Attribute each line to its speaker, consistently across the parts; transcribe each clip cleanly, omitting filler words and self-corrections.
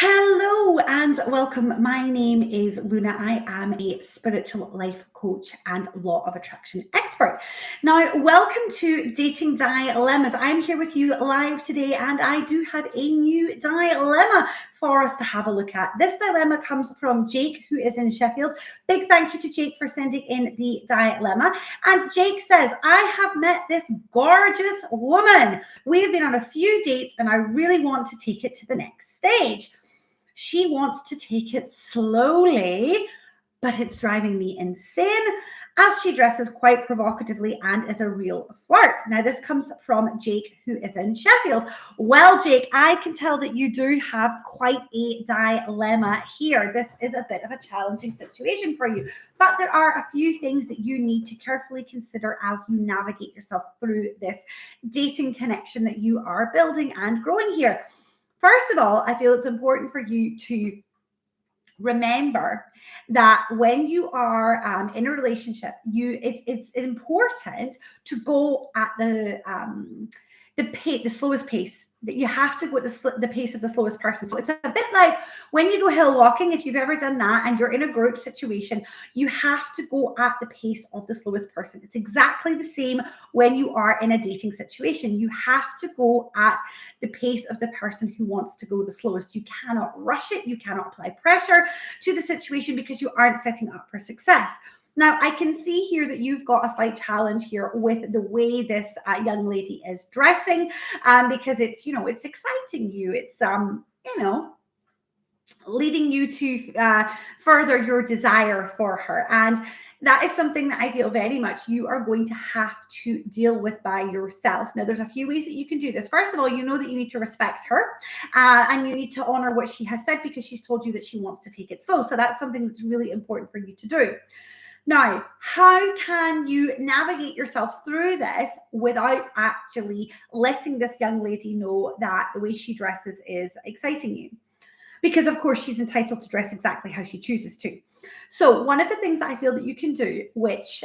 Speaker 1: Hello and welcome. My name is Luna. I am a spiritual life coach and law of attraction expert. Now, welcome to Dating Dilemas. I'm here with you live today and I do have a new dilemma for us to have a look at. This dilemma comes from Jake, who is in Sheffield. Big thank you to Jake for sending in the dilemma. And Jake says, I have met this gorgeous woman. We have been on a few dates and I really want to take it to the next stage. She wants to take it slowly, but it's driving me insane as she dresses quite provocatively and is a real flirt. Now, this comes from Jake, who is in Sheffield. Well, Jake, I can tell that you do have quite a dilemma here. This is a bit of a challenging situation for you, but there are a few things that you need to carefully consider as you navigate yourself through this dating connection that you are building and growing here. First of all, I feel it's important for you to remember that when you are in a relationship, it's important to go at the slowest pace. That you have to go at the pace of the slowest person. So it's a bit like when you go hill walking, if you've ever done that and you're in a group situation, you have to go at the pace of the slowest person. It's exactly the same when you are in a dating situation. You have to go at the pace of the person who wants to go the slowest. You cannot rush it. You cannot apply pressure to the situation because you aren't setting up for success. Now, I can see here that you've got a slight challenge here with the way this young lady is dressing, because it's exciting you. It's, leading you to further your desire for her. And that is something that I feel very much you are going to have to deal with by yourself. Now, there's a few ways that you can do this. First of all, you know that you need to respect her and you need to honor what she has said because she's told you that she wants to take it slow. So that's something that's really important for you to do. Now, how can you navigate yourself through this without actually letting this young lady know that the way she dresses is exciting you? Because, of course, she's entitled to dress exactly how she chooses to. So one of the things that I feel that you can do, which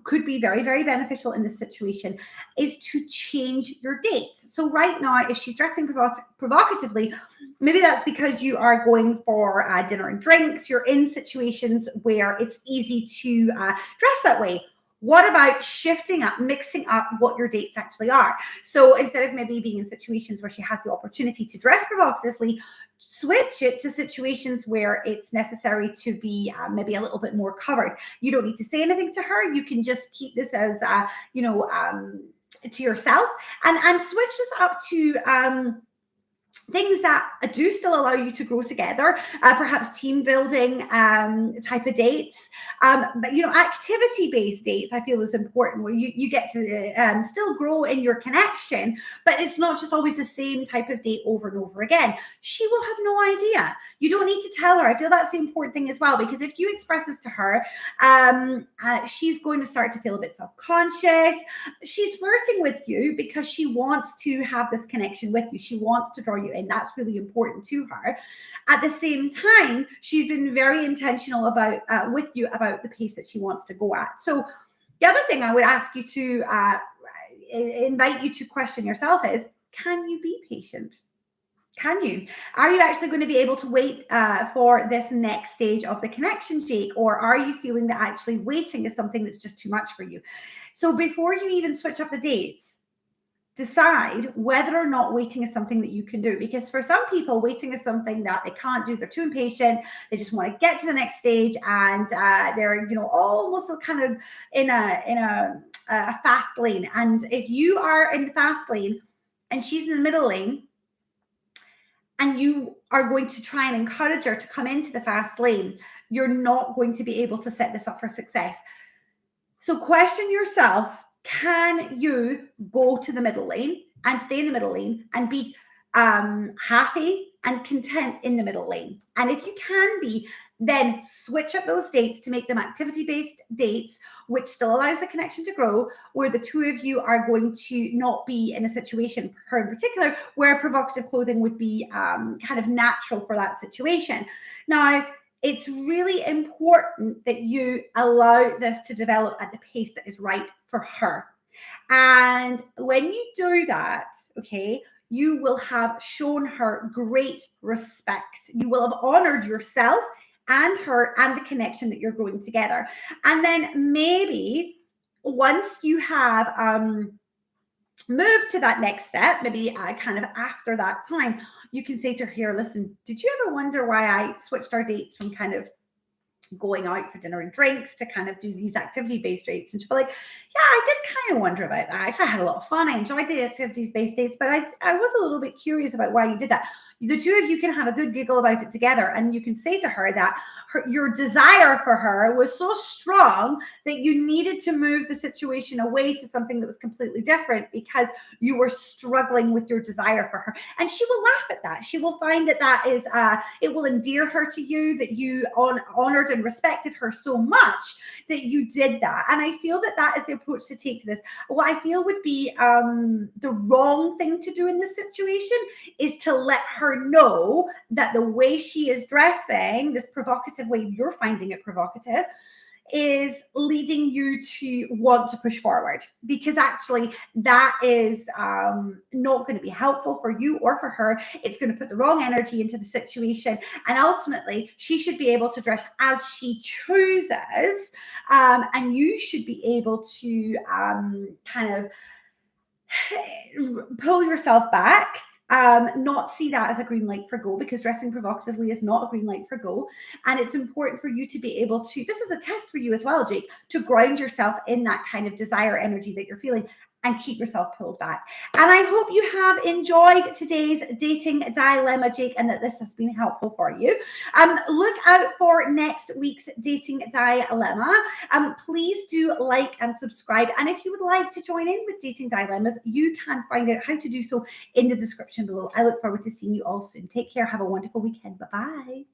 Speaker 1: could be very, very beneficial in this situation, is to change your dates. So right now, if she's dressing provocatively, maybe that's because you are going for dinner and drinks. You're in situations where it's easy to dress that way. What about shifting up, mixing up what your dates actually are? So instead of maybe being in situations where she has the opportunity to dress provocatively, switch it to situations where it's necessary to be maybe a little bit more covered. You don't need to say anything to her. You can just keep this as, to yourself and switch this up to things that do still allow you to grow together, perhaps team building type of dates, but activity-based dates I feel is important, where you get to still grow in your connection, but it's not just always the same type of date over and over again. She will have no idea. You don't need to tell her. I feel that's the important thing as well, because if you express this to her, she's going to start to feel a bit self-conscious. She's flirting with you because she wants to have this connection with you. She wants to draw you in. That's really important to her. At the same time, she's been very intentional about with you about the pace that she wants to go at. So the other thing I would ask you to invite you to question yourself is, can you be patient? Can you? Are you actually going to be able to wait for this next stage of the connection, Jake? Or are you feeling that actually waiting is something that's just too much for you? So before you even switch up the dates, decide whether or not waiting is something that you can do. Because for some people, waiting is something that they can't do. They're too impatient. They just want to get to the next stage, and they're almost kind of in a fast lane. And if you are in the fast lane and she's in the middle lane, and you are going to try and encourage her to come into the fast lane, you're not going to be able to set this up for success. So question yourself, can you go to the middle lane and stay in the middle lane and be happy and content in the middle lane? And if you can be, then switch up those dates to make them activity-based dates, which still allows the connection to grow, where the two of you are going to not be in a situation, her in particular, where provocative clothing would be kind of natural for that situation. Now, it's really important that you allow this to develop at the pace that is right for her. And when you do that, okay, you will have shown her great respect. You will have honored yourself and her and the connection that you're growing together. And then maybe once you have move to that next step, maybe kind of after that time, you can say to her, here, listen, did you ever wonder why I switched our dates from kind of going out for dinner and drinks to kind of do these activity-based dates? And she'll be like, yeah, I did kind of wonder about that. Actually, I had a lot of fun. I enjoyed the activities-based dates, but I was a little bit curious about why you did that. The two of you can have a good giggle about it together, and you can say to her that your desire for her was so strong that you needed to move the situation away to something that was completely different because you were struggling with your desire for her. And she will laugh at that. She will find that that is, it will endear her to you, that you honored and respected her so much that you did that. And I feel that that is the approach to take to this. What I feel would be the wrong thing to do in this situation is to let her know that the way she is dressing, this provocative way you're finding it provocative, is leading you to want to push forward, because actually that is not going to be helpful for you or for her. It's going to put the wrong energy into the situation, and ultimately she should be able to dress as she chooses, and you should be able to kind of pull yourself back, not see that as a green light for go, because dressing provocatively is not a green light for go. And it's important for you to be able to, this is a test for you as well, Jake, to ground yourself in that kind of desire energy that you're feeling and keep yourself pulled back. And I hope you have enjoyed today's dating dilemma, Jake, and that this has been helpful for you. Look out for next week's dating dilemma. Please do like and subscribe. And if you would like to join in with Dating Dilemas, you can find out how to do so in the description below. I look forward to seeing you all soon. Take care. Have a wonderful weekend. Bye-bye.